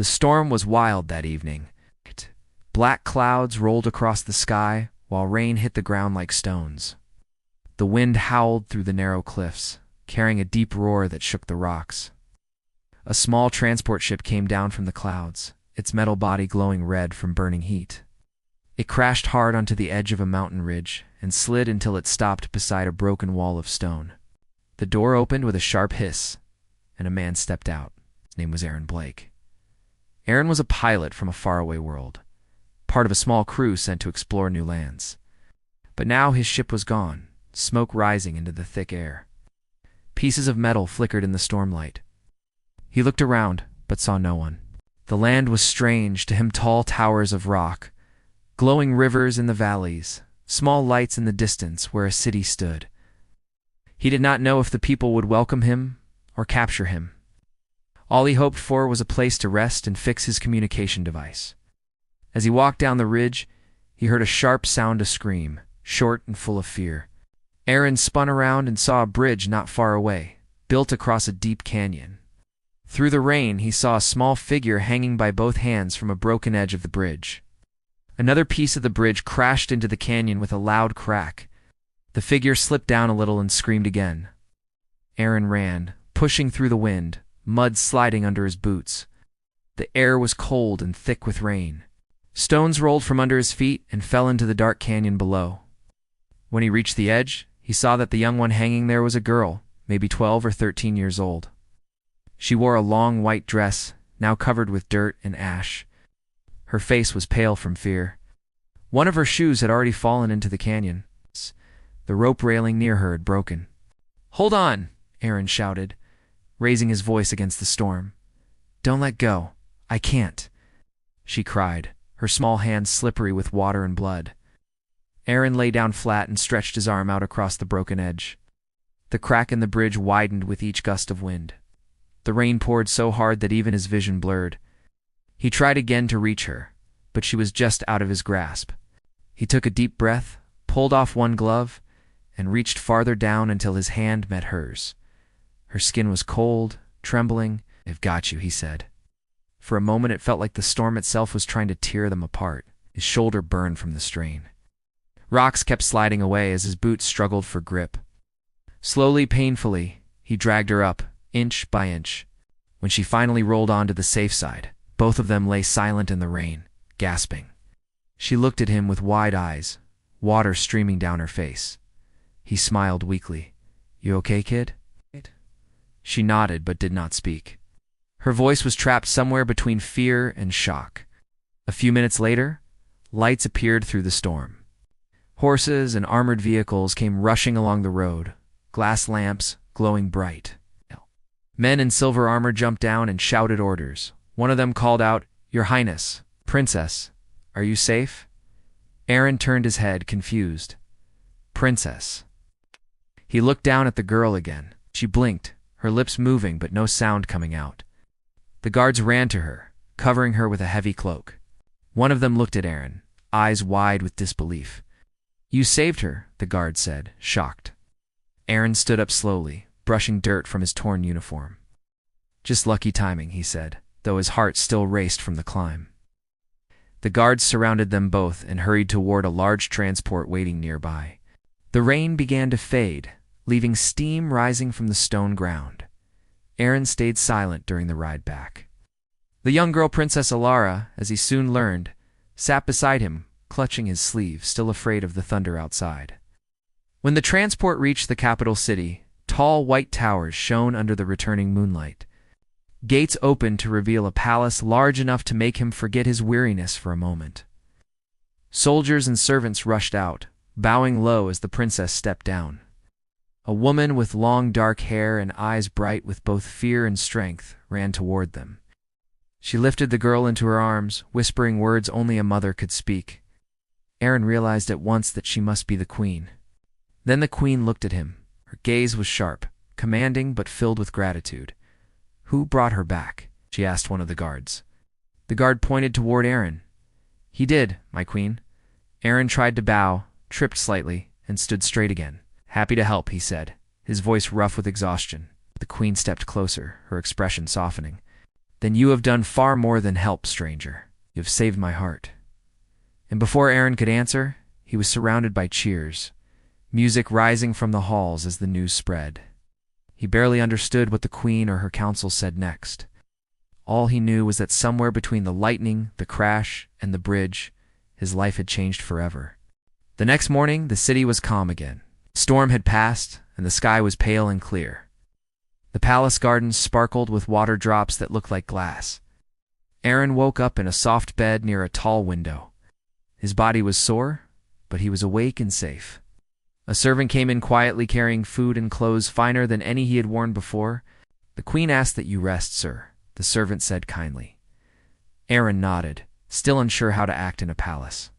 The storm was wild that evening. Black clouds rolled across the sky, while rain hit the ground like stones. The wind howled through the narrow cliffs, carrying a deep roar that shook the rocks. A small transport ship came down from the clouds, its metal body glowing red from burning heat. It crashed hard onto the edge of a mountain ridge and slid until it stopped beside a broken wall of stone. The door opened with a sharp hiss, and a man stepped out. His name was Aaron Blake. Aaron was a pilot from a faraway world, part of a small crew sent to explore new lands. But now his ship was gone, smoke rising into the thick air. Pieces of metal flickered in the stormlight. He looked around, but saw no one. The land was strange, to him tall towers of rock, glowing rivers in the valleys, small lights in the distance where a city stood. He did not know if the people would welcome him or capture him. All he hoped for was a place to rest and fix his communication device. As he walked down the ridge, he heard a sharp sound of scream, short and full of fear. Aaron spun around and saw a bridge not far away, built across a deep canyon. Through the rain, he saw a small figure hanging by both hands from a broken edge of the bridge. Another piece of the bridge crashed into the canyon with a loud crack. The figure slipped down a little and screamed again. Aaron ran, pushing through the wind, mud sliding under his boots. The air was cold and thick with rain. Stones rolled from under his feet and fell into the dark canyon below. When he reached the edge, he saw that the young one hanging there was a girl, maybe 12 or 13 years old. She wore a long white dress, now covered with dirt and ash. Her face was pale from fear. One of her shoes had already fallen into the canyon. The rope railing near her had broken. "Hold on!" Aaron shouted, raising his voice against the storm. "Don't let go. I can't," she cried, her small hands slippery with water and blood. Aaron lay down flat and stretched his arm out across the broken edge. The crack in the bridge widened with each gust of wind. The rain poured so hard that even his vision blurred. He tried again to reach her, but she was just out of his grasp. He took a deep breath, pulled off one glove, and reached farther down until his hand met hers. Her skin was cold, trembling. "I've got you," he said. For a moment it felt like the storm itself was trying to tear them apart. His shoulder burned from the strain. Rocks kept sliding away as his boots struggled for grip. Slowly, painfully, he dragged her up, inch by inch. When she finally rolled onto the safe side, both of them lay silent in the rain, gasping. She looked at him with wide eyes, water streaming down her face. He smiled weakly. "You okay, kid?" She nodded but did not speak. Her voice was trapped somewhere between fear and shock. A few minutes later, lights appeared through the storm. Horses and armored vehicles came rushing along the road, glass lamps glowing bright. Men in silver armor jumped down and shouted orders. One of them called out, "Your Highness, Princess, are you safe?" Aaron turned his head, confused. "Princess." He looked down at the girl again. She blinked, her lips moving but no sound coming out. The guards ran to her, covering her with a heavy cloak. One of them looked at Aaron, eyes wide with disbelief. "You saved her," the guard said, shocked. Aaron stood up slowly, brushing dirt from his torn uniform. "Just lucky timing," he said, though his heart still raced from the climb. The guards surrounded them both and hurried toward a large transport waiting nearby. The rain began to fade, leaving steam rising from the stone ground. Aaron stayed silent during the ride back. The young girl, Princess Alara, as he soon learned, sat beside him, clutching his sleeve, still afraid of the thunder outside. When the transport reached the capital city, tall white towers shone under the returning moonlight. Gates opened to reveal a palace large enough to make him forget his weariness for a moment. Soldiers and servants rushed out, bowing low as the princess stepped down. A woman with long dark hair and eyes bright with both fear and strength ran toward them. She lifted the girl into her arms, whispering words only a mother could speak. Aaron realized at once that she must be the queen. Then the queen looked at him. Her gaze was sharp, commanding but filled with gratitude. "Who brought her back?" she asked one of the guards. The guard pointed toward Aaron. "He did, my queen." Aaron tried to bow, tripped slightly, and stood straight again. "Happy to help," he said, his voice rough with exhaustion. The queen stepped closer, her expression softening. "Then you have done far more than help, stranger. You have saved my heart." And before Aaron could answer, he was surrounded by cheers, music rising from the halls as the news spread. He barely understood what the queen or her council said next. All he knew was that somewhere between the lightning, the crash, and the bridge, his life had changed forever. The next morning, the city was calm again. The storm had passed, and the sky was pale and clear. The palace gardens sparkled with water drops that looked like glass. Aaron woke up in a soft bed near a tall window. His body was sore, but he was awake and safe. A servant came in quietly carrying food and clothes finer than any he had worn before. "The queen asked that you rest, sir," the servant said kindly. Aaron nodded, still unsure how to act in a palace.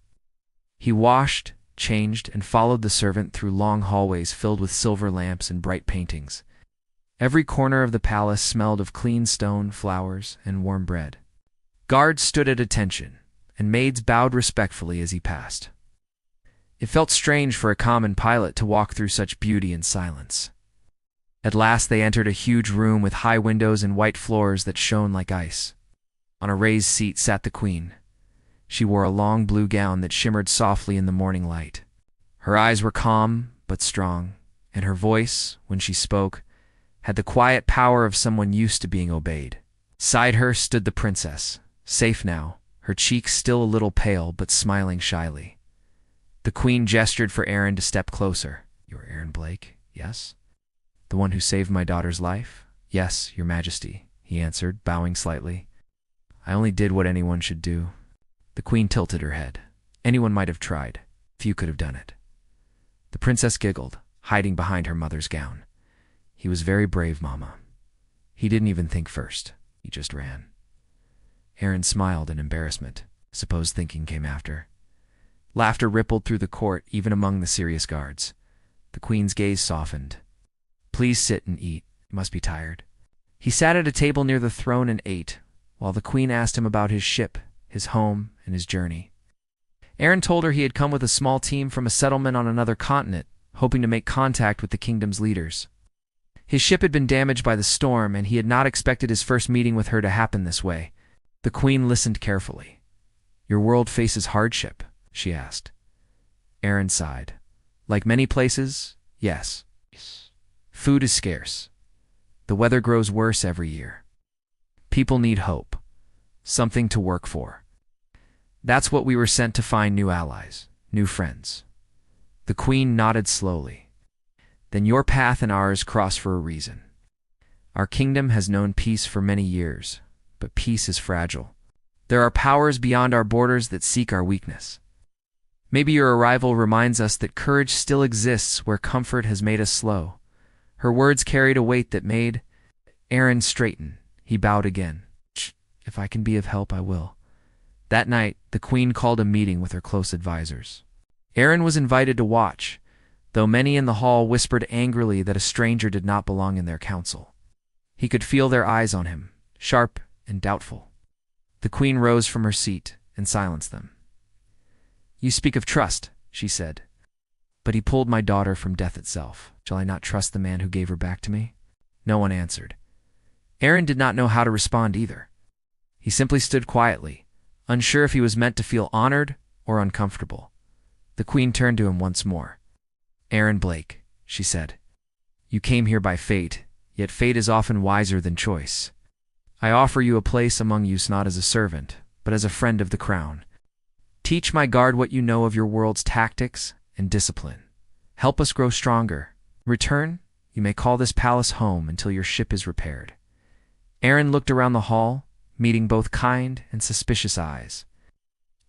He washed, changed, and followed the servant through long hallways filled with silver lamps and bright paintings. Every corner of the palace smelled of clean stone, flowers, and warm bread. Guards stood at attention, and maids bowed respectfully as he passed. It felt strange for a common pilot to walk through such beauty and silence. At last they entered a huge room with high windows and white floors that shone like ice. On a raised seat sat the queen. She wore a long blue gown that shimmered softly in the morning light. Her eyes were calm but strong, and her voice, when she spoke, had the quiet power of someone used to being obeyed. Beside her stood the princess, safe now, her cheeks still a little pale but smiling shyly. The queen gestured for Aaron to step closer. "You are Aaron Blake, yes?" "The one who saved my daughter's life?" "Yes, your majesty," he answered, bowing slightly. "I only did what anyone should do." The queen tilted her head. "Anyone might have tried. Few could have done it." The princess giggled, hiding behind her mother's gown. "He was very brave, Mama. He didn't even think first. He just ran." Aaron smiled in embarrassment. Suppose thinking came after. Laughter rippled through the court, even among the serious guards. The queen's gaze softened. "Please sit and eat. You must be tired." He sat at a table near the throne and ate, while the queen asked him about his ship, his home, and his journey. Aaron told her he had come with a small team from a settlement on another continent, hoping to make contact with the kingdom's leaders. His ship had been damaged by the storm, and he had not expected his first meeting with her to happen this way. The queen listened carefully. "Your world faces hardship?" she asked. Aaron sighed. "Like many places, yes. Food is scarce. The weather grows worse every year. People need hope, something to work for. That's what we were sent to find: new allies, new friends." The queen nodded slowly. "Then your path and ours cross for a reason. Our kingdom has known peace for many years, but peace is fragile. There are powers beyond our borders that seek our weakness. Maybe your arrival reminds us that courage still exists where comfort has made us slow." Her words carried a weight that made Aaron straighten. He bowed again. "If I can be of help, I will." That night, the queen called a meeting with her close advisors. Aaron was invited to watch, though many in the hall whispered angrily that a stranger did not belong in their council. He could feel their eyes on him, sharp and doubtful. The queen rose from her seat and silenced them. "You speak of trust," she said. "But he pulled my daughter from death itself. Shall I not trust the man who gave her back to me?" No one answered. Aaron did not know how to respond either. He simply stood quietly, unsure if he was meant to feel honored or uncomfortable. The queen turned to him once more. "Aaron Blake," she said, "you came here by fate, yet fate is often wiser than choice. I offer you a place among us not as a servant, but as a friend of the crown. Teach my guard what you know of your world's tactics and discipline. Help us grow stronger. In return, you may call this palace home until your ship is repaired." Aaron looked around the hall, meeting both kind and suspicious eyes.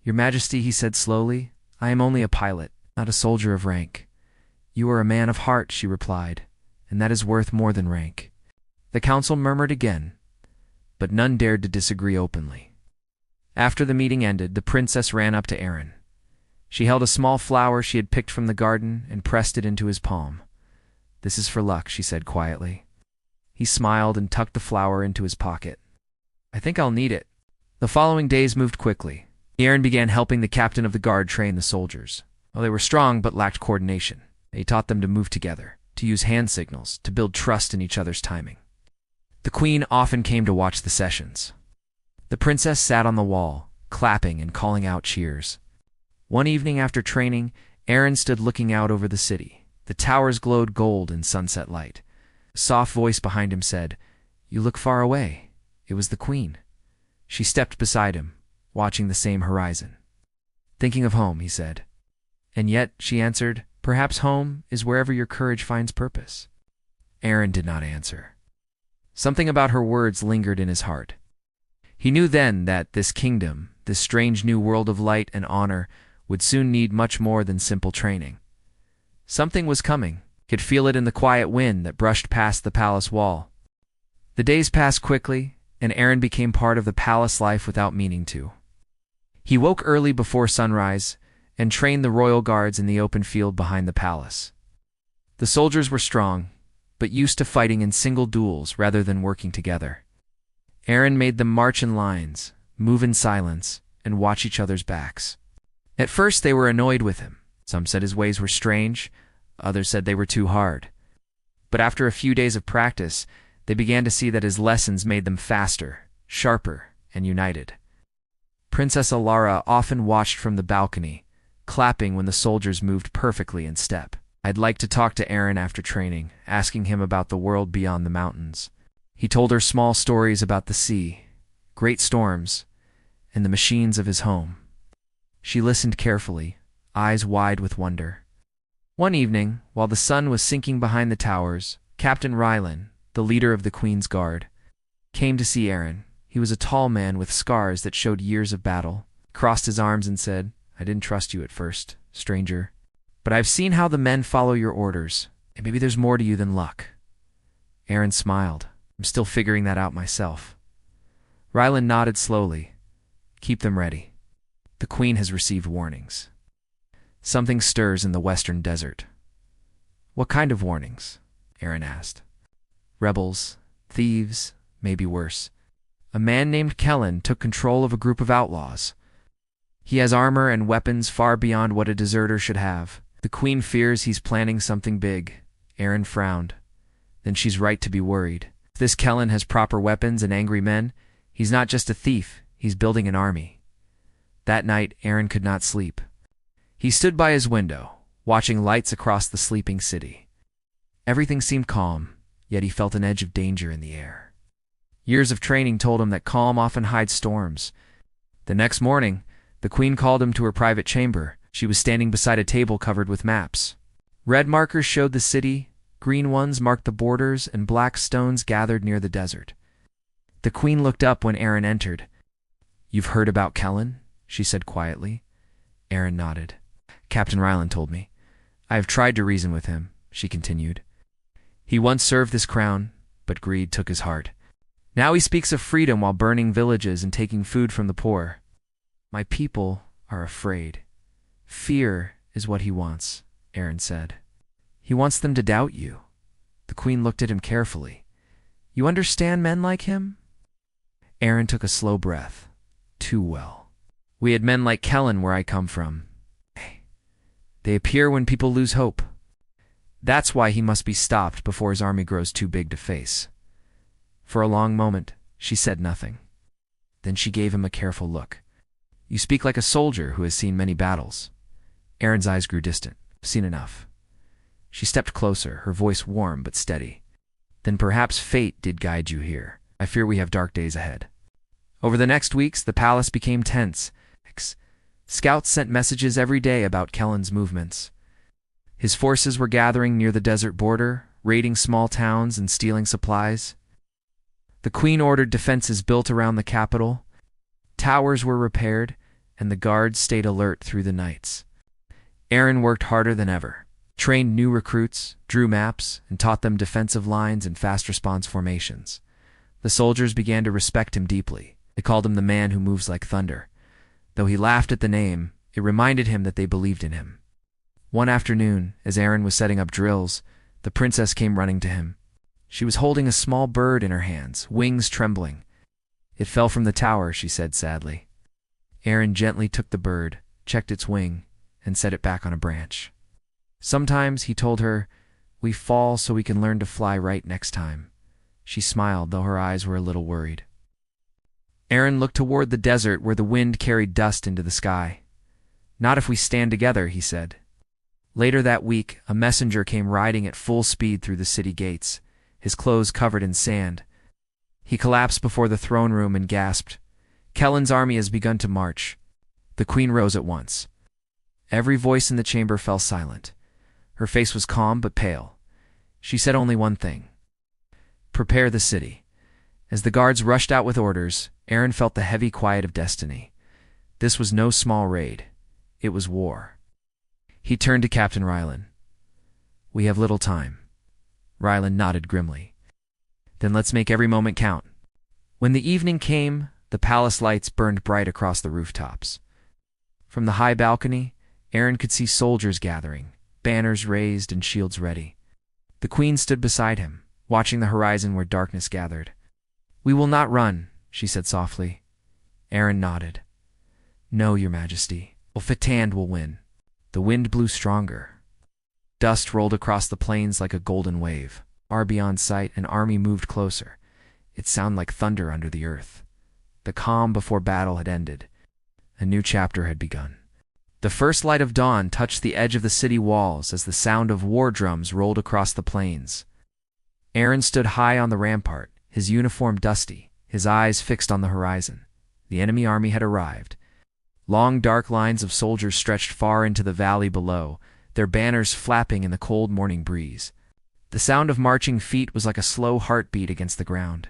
"Your Majesty," he said slowly, "I am only a pilot, not a soldier of rank." "You are a man of heart," she replied, "and that is worth more than rank." The council murmured again, but none dared to disagree openly. After the meeting ended, the princess ran up to Aaron. She held a small flower she had picked from the garden and pressed it into his palm. "This is for luck," she said quietly. He smiled and tucked the flower into his pocket. "I think I'll need it." The following days moved quickly. Aaron began helping the captain of the guard train the soldiers. They were strong but lacked coordination. He taught them to move together, to use hand signals, to build trust in each other's timing. The queen often came to watch the sessions. The princess sat on the wall, clapping and calling out cheers. One evening after training, Aaron stood looking out over the city. The towers glowed gold in sunset light. A soft voice behind him said, "You look far away." It was the queen. She stepped beside him, watching the same horizon. "Thinking of home," he said. "And yet," she answered, "perhaps home is wherever your courage finds purpose." Aaron did not answer. Something about her words lingered in his heart. He knew then that this kingdom, this strange new world of light and honor, would soon need much more than simple training. Something was coming. He could feel it in the quiet wind that brushed past the palace wall. The days passed quickly, and Aaron became part of the palace life without meaning to. He woke early before sunrise and trained the royal guards in the open field behind the palace. The soldiers were strong, but used to fighting in single duels rather than working together. Aaron made them march in lines, move in silence, and watch each other's backs. At first they were annoyed with him. Some said his ways were strange, others said they were too hard. But after a few days of practice, they began to see that his lessons made them faster, sharper, and united. Princess Alara often watched from the balcony, clapping when the soldiers moved perfectly in step. I'd like to talk to Aaron after training, asking him about the world beyond the mountains. He told her small stories about the sea, great storms, and the machines of his home. She listened carefully, eyes wide with wonder. One evening, while the sun was sinking behind the towers, Captain Rylan, the leader of the Queen's Guard, came to see Aaron. He was a tall man with scars that showed years of battle. He crossed his arms and said, "I didn't trust you at first, stranger. But I've seen how the men follow your orders, and maybe there's more to you than luck." Aaron smiled. "I'm still figuring that out myself." Rylan nodded slowly. "Keep them ready. The Queen has received warnings. Something stirs in the western desert." "What kind of warnings?" Aaron asked. "Rebels, thieves, maybe worse. A man named Kellen took control of a group of outlaws. He has armor and weapons far beyond what a deserter should have. The Queen fears he's planning something big." Aaron frowned. "Then she's right to be worried. If this Kellen has proper weapons and angry men, he's not just a thief, he's building an army." That night, Aaron could not sleep. He stood by his window, watching lights across the sleeping city. Everything seemed calm, yet he felt an edge of danger in the air. Years of training told him that calm often hides storms. The next morning, the Queen called him to her private chamber. She was standing beside a table covered with maps. Red markers showed the city, green ones marked the borders, and black stones gathered near the desert. The Queen looked up when Aaron entered. "You've heard about Kellen?" she said quietly. Aaron nodded. "Captain Rylan told me. I have tried to reason with him," she continued. "He once served this crown, but greed took his heart. Now he speaks of freedom while burning villages and taking food from the poor. My people are afraid. Fear is what he wants," Aaron said. "He wants them to doubt you." The Queen looked at him carefully. "You understand men like him?" Aaron took a slow breath. "Too well. We had men like Kellen where I come from. They appear when people lose hope. That's why he must be stopped before his army grows too big to face." For a long moment, she said nothing. Then she gave him a careful look. "You speak like a soldier who has seen many battles." Aaron's eyes grew distant. "I've seen enough." She stepped closer, her voice warm but steady. "Then perhaps fate did guide you here. I fear we have dark days ahead." Over the next weeks, the palace became tense. Scouts sent messages every day about Kellen's movements. His forces were gathering near the desert border, raiding small towns and stealing supplies. The Queen ordered defenses built around the capital. Towers were repaired, and the guards stayed alert through the nights. Aaron worked harder than ever, trained new recruits, drew maps, and taught them defensive lines and fast response formations. The soldiers began to respect him deeply. They called him the man who moves like thunder. Though he laughed at the name, it reminded him that they believed in him. One afternoon, as Aaron was setting up drills, the princess came running to him. She was holding a small bird in her hands, wings trembling. "It fell from the tower," she said sadly. Aaron gently took the bird, checked its wing, and set it back on a branch. "Sometimes," he told her, "we fall so we can learn to fly right next time." She smiled, though her eyes were a little worried. Aaron looked toward the desert where the wind carried dust into the sky. "Not if we stand together," he said. Later that week, a messenger came riding at full speed through the city gates, his clothes covered in sand. He collapsed before the throne room and gasped, "Kellen's army has begun to march." The queen rose at once. Every voice in the chamber fell silent. Her face was calm but pale. She said only one thing: "Prepare the city." As the guards rushed out with orders, Aaron felt the heavy quiet of destiny. This was no small raid. It was war. He turned to Captain Rylan. "We have little time." Rylan nodded grimly. "Then let's make every moment count." When the evening came, the palace lights burned bright across the rooftops. From the high balcony, Aaron could see soldiers gathering, banners raised and shields ready. The queen stood beside him, watching the horizon where darkness gathered. "We will not run," she said softly. Aaron nodded. "No, Your Majesty. Ulfatand will win." The wind blew stronger. Dust rolled across the plains like a golden wave. Far beyond sight, an army moved closer. It sounded like thunder under the earth. The calm before battle had ended. A new chapter had begun. The first light of dawn touched the edge of the city walls as the sound of war drums rolled across the plains. Aaron stood high on the rampart, his uniform dusty, his eyes fixed on the horizon. The enemy army had arrived. Long dark lines of soldiers stretched far into the valley below, their banners flapping in the cold morning breeze. The sound of marching feet was like a slow heartbeat against the ground.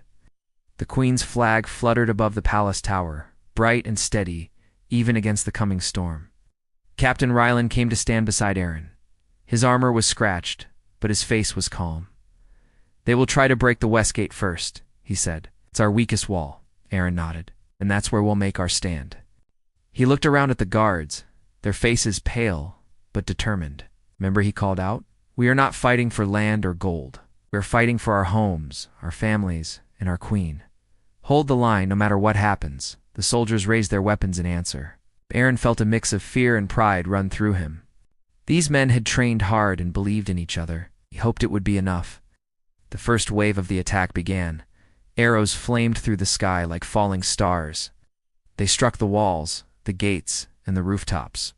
The queen's flag fluttered above the palace tower, bright and steady, even against the coming storm. Captain Rylan came to stand beside Aaron. His armor was scratched, but his face was calm. "They will try to break the west gate first," he said. "It's our weakest wall." Aaron nodded. "And that's where we'll make our stand." He looked around at the guards, their faces pale but determined. "Remember," he called out, "we are not fighting for land or gold. We are fighting for our homes, our families, and our queen. Hold the line no matter what happens." The soldiers raised their weapons in answer. Aaron felt a mix of fear and pride run through him. These men had trained hard and believed in each other. He hoped it would be enough. The first wave of the attack began. Arrows flamed through the sky like falling stars. They struck the walls, the gates, and the rooftops.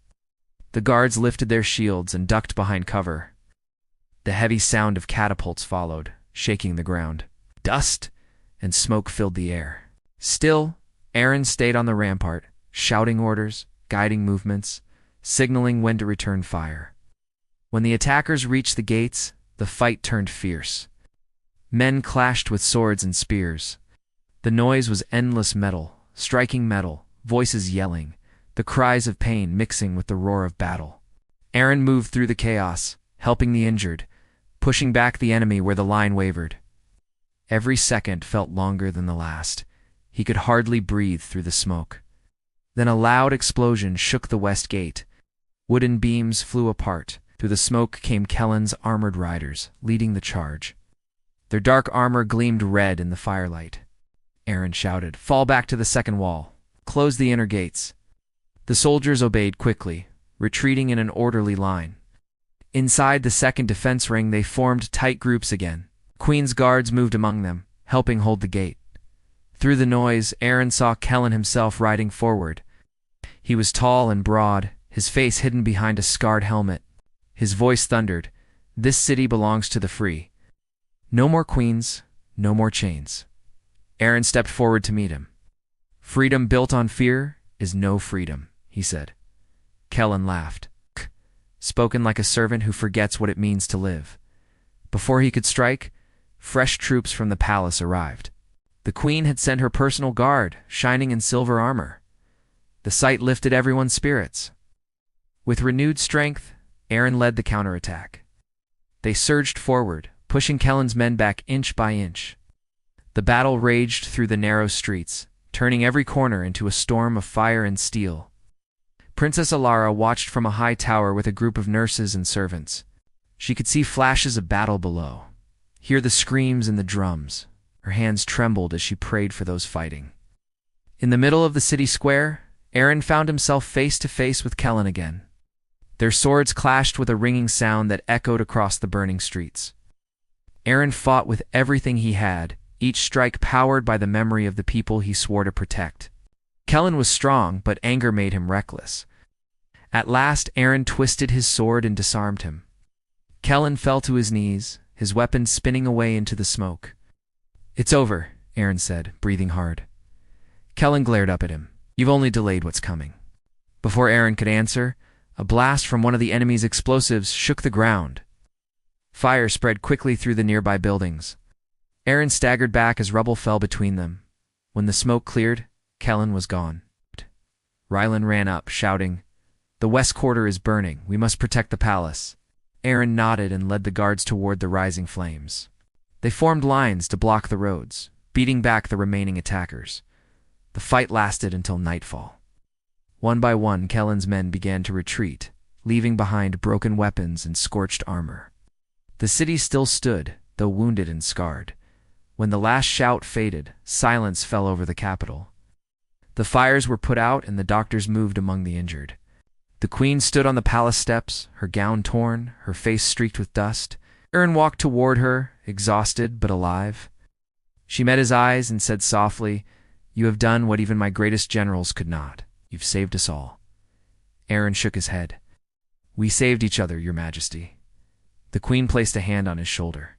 The guards lifted their shields and ducked behind cover. The heavy sound of catapults followed, shaking the ground. Dust and smoke filled the air. Still, Aaron stayed on the rampart, shouting orders, guiding movements, signaling when to return fire. When the attackers reached the gates, the fight turned fierce. Men clashed with swords and spears. The noise was endless metal, striking metal, voices yelling, the cries of pain mixing with the roar of battle. Aaron moved through the chaos, helping the injured, pushing back the enemy where the line wavered. Every second felt longer than the last. He could hardly breathe through the smoke. Then a loud explosion shook the west gate. Wooden beams flew apart. Through the smoke came Kellen's armored riders, leading the charge. Their dark armor gleamed red in the firelight. Aaron shouted, "Fall back to the second wall. Close the inner gates." The soldiers obeyed quickly, retreating in an orderly line. Inside the second defense ring, they formed tight groups again. Queen's guards moved among them, helping hold the gate. Through the noise, Aaron saw Kellen himself riding forward. He was tall and broad, his face hidden behind a scarred helmet. His voice thundered, "This city belongs to the free. No more queens, no more chains." Aaron stepped forward to meet him. "Freedom built on fear is no freedom," he said. Kellen laughed, spoken like a servant who forgets what it means to live. Before he could strike, fresh troops from the palace arrived. The queen had sent her personal guard, shining in silver armor. The sight lifted everyone's spirits. With renewed strength, Aaron led the counterattack. They surged forward, pushing Kellen's men back inch by inch. The battle raged through the narrow streets, turning every corner into a storm of fire and steel. Princess Alara watched from a high tower with a group of nurses and servants. She could see flashes of battle below, hear the screams and the drums. Her hands trembled as she prayed for those fighting. In the middle of the city square, Aaron found himself face to face with Kellen again. Their swords clashed with a ringing sound that echoed across the burning streets. Aaron fought with everything he had, each strike powered by the memory of the people he swore to protect. Kellen was strong, but anger made him reckless. At last, Aaron twisted his sword and disarmed him. Kellen fell to his knees, his weapon spinning away into the smoke. "It's over," Aaron said, breathing hard. Kellen glared up at him. "You've only delayed what's coming." Before Aaron could answer, a blast from one of the enemy's explosives shook the ground. Fire spread quickly through the nearby buildings. Aaron staggered back as rubble fell between them. When the smoke cleared, Kellen was gone. Rylan ran up, shouting, "The west quarter is burning. We must protect the palace." Aaron nodded and led the guards toward the rising flames. They formed lines to block the roads, beating back the remaining attackers. The fight lasted until nightfall. One by one, Kellen's men began to retreat, leaving behind broken weapons and scorched armor. The city still stood, though wounded and scarred. When the last shout faded, silence fell over the capital. The fires were put out and the doctors moved among the injured. The queen stood on the palace steps, her gown torn, her face streaked with dust. Aaron walked toward her, exhausted but alive. She met his eyes and said softly, "You have done what even my greatest generals could not. You've saved us all." Aaron shook his head. "We saved each other, Your Majesty." The queen placed a hand on his shoulder.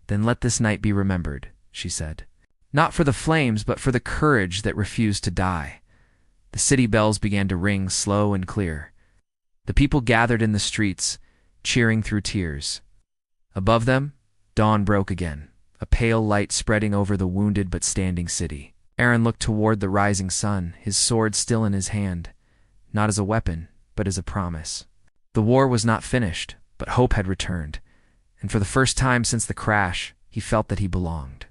"Then let this night be remembered," she said. "Not for the flames, but for the courage that refused to die." The city bells began to ring slow and clear. The people gathered in the streets, cheering through tears. Above them, dawn broke again, a pale light spreading over the wounded but standing city. Aaron looked toward the rising sun, his sword still in his hand, not as a weapon, but as a promise. The war was not finished, but hope had returned, and for the first time since the crash, he felt that he belonged.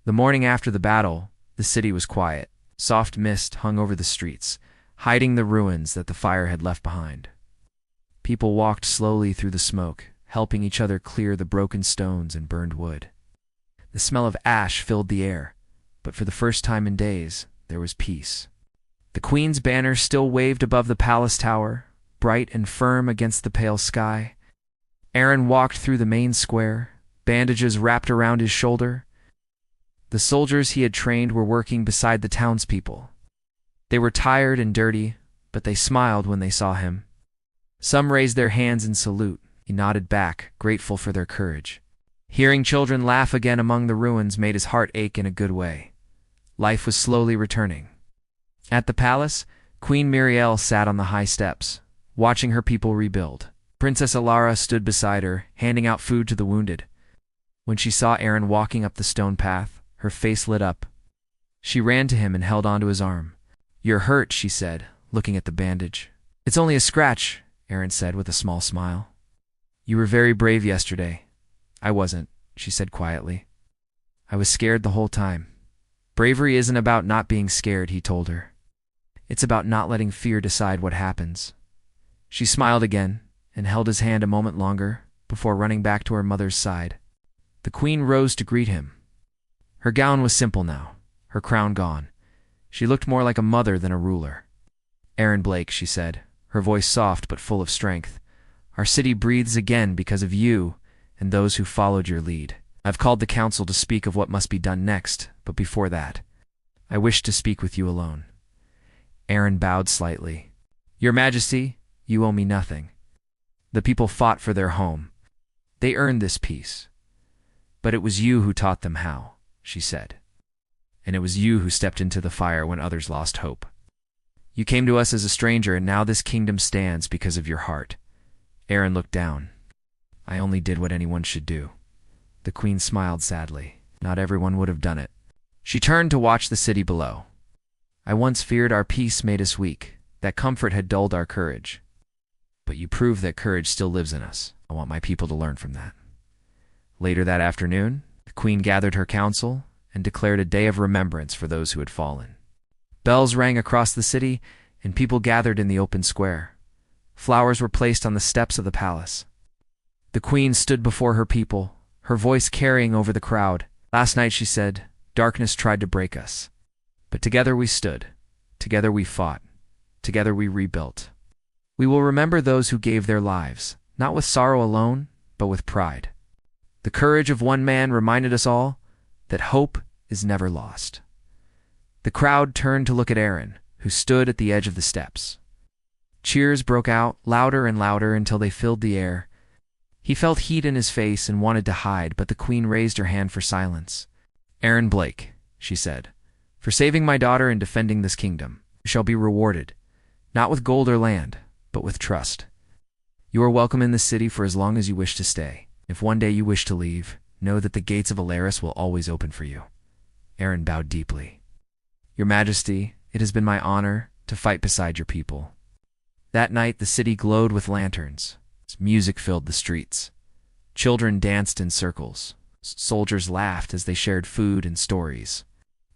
The morning after the battle, the city was quiet. Soft mist hung over the streets, hiding the ruins that the fire had left behind. People walked slowly through the smoke, helping each other clear the broken stones and burned wood. The smell of ash filled the air, but for the first time in days, there was peace. The queen's banner still waved above the palace tower, bright and firm against the pale sky. Aaron walked through the main square, bandages wrapped around his shoulder. The soldiers he had trained were working beside the townspeople. They were tired and dirty, but they smiled when they saw him. Some raised their hands in salute. He nodded back, grateful for their courage. Hearing children laugh again among the ruins made his heart ache in a good way. Life was slowly returning. At the palace, Queen Miriel sat on the high steps, watching her people rebuild. Princess Alara stood beside her, handing out food to the wounded. When she saw Aaron walking up the stone path, her face lit up. She ran to him and held onto his arm. "You're hurt," she said, looking at the bandage. "It's only a scratch," Aaron said with a small smile. "You were very brave yesterday." "I wasn't," she said quietly. "I was scared the whole time." "Bravery isn't about not being scared," he told her. "It's about not letting fear decide what happens." She smiled again and held his hand a moment longer before running back to her mother's side. The queen rose to greet him. Her gown was simple now, her crown gone. She looked more like a mother than a ruler. "Aaron Blake," she said, her voice soft but full of strength. "Our city breathes again because of you and those who followed your lead. I've called the council to speak of what must be done next, but before that, I wish to speak with you alone." Aaron bowed slightly. "Your Majesty, you owe me nothing. The people fought for their home. They earned this peace. But it was you who taught them how," she said. "And it was you who stepped into the fire when others lost hope. You came to us as a stranger, and now this kingdom stands because of your heart." Aaron looked down. "I only did what anyone should do." The queen smiled sadly. "Not everyone would have done it." She turned to watch the city below. "I once feared our peace made us weak, that comfort had dulled our courage. But you prove that courage still lives in us. I want my people to learn from that." Later that afternoon, the queen gathered her council and declared a day of remembrance for those who had fallen. Bells rang across the city, and people gathered in the open square. Flowers were placed on the steps of the palace. The queen stood before her people, her voice carrying over the crowd. "Last night," she said, "darkness tried to break us. But together we stood. Together we fought. Together we rebuilt. We will remember those who gave their lives, not with sorrow alone, but with pride. The courage of one man reminded us all that hope is never lost. The crowd turned to look at Aaron, who stood at the edge of the steps. Cheers broke out, louder and louder until they filled the air. He felt heat in his face and wanted to hide, but the queen raised her hand for silence. "Aaron Blake," she said, "for saving my daughter and defending this kingdom, you shall be rewarded, not with gold or land, but with trust. You are welcome in this city for as long as you wish to stay. If one day you wish to leave, know that the gates of Alaris will always open for you." Aaron bowed deeply. "Your Majesty, it has been my honor to fight beside your people." That night the city glowed with lanterns. Music filled the streets. Children danced in circles. Soldiers laughed as they shared food and stories.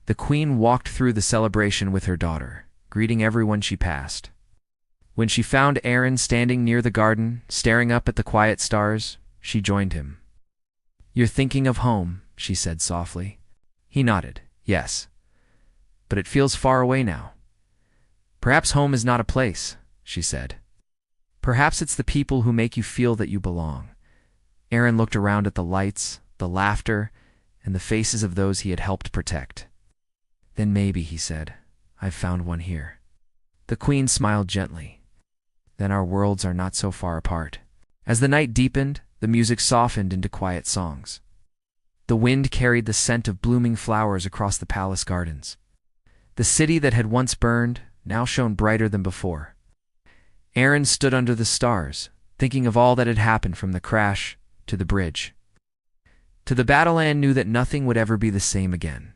The queen walked through the celebration with her daughter, greeting everyone she passed. When she found Aaron standing near the garden, staring up at the quiet stars, she joined him. "You're thinking of home," she said softly. He nodded, "Yes. But it feels far away now." "Perhaps home is not a place," she said. "Perhaps it's the people who make you feel that you belong." Aaron looked around at the lights, the laughter, and the faces of those he had helped protect. "Then maybe," he said, "I've found one here." The queen smiled gently. "Then our worlds are not so far apart." As the night deepened, the music softened into quiet songs. The wind carried the scent of blooming flowers across the palace gardens. The city that had once burned now shone brighter than before. Aaron stood under the stars, thinking of all that had happened from the crash to the bridge. To the battle, and knew that nothing would ever be the same again.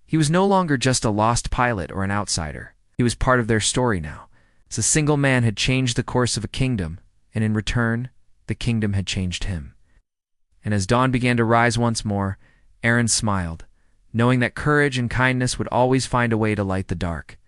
He was no longer just a lost pilot or an outsider. He was part of their story now. As a single man had changed the course of a kingdom, and in return, the kingdom had changed him. And as dawn began to rise once more, Aaron smiled, knowing that courage and kindness would always find a way to light the dark.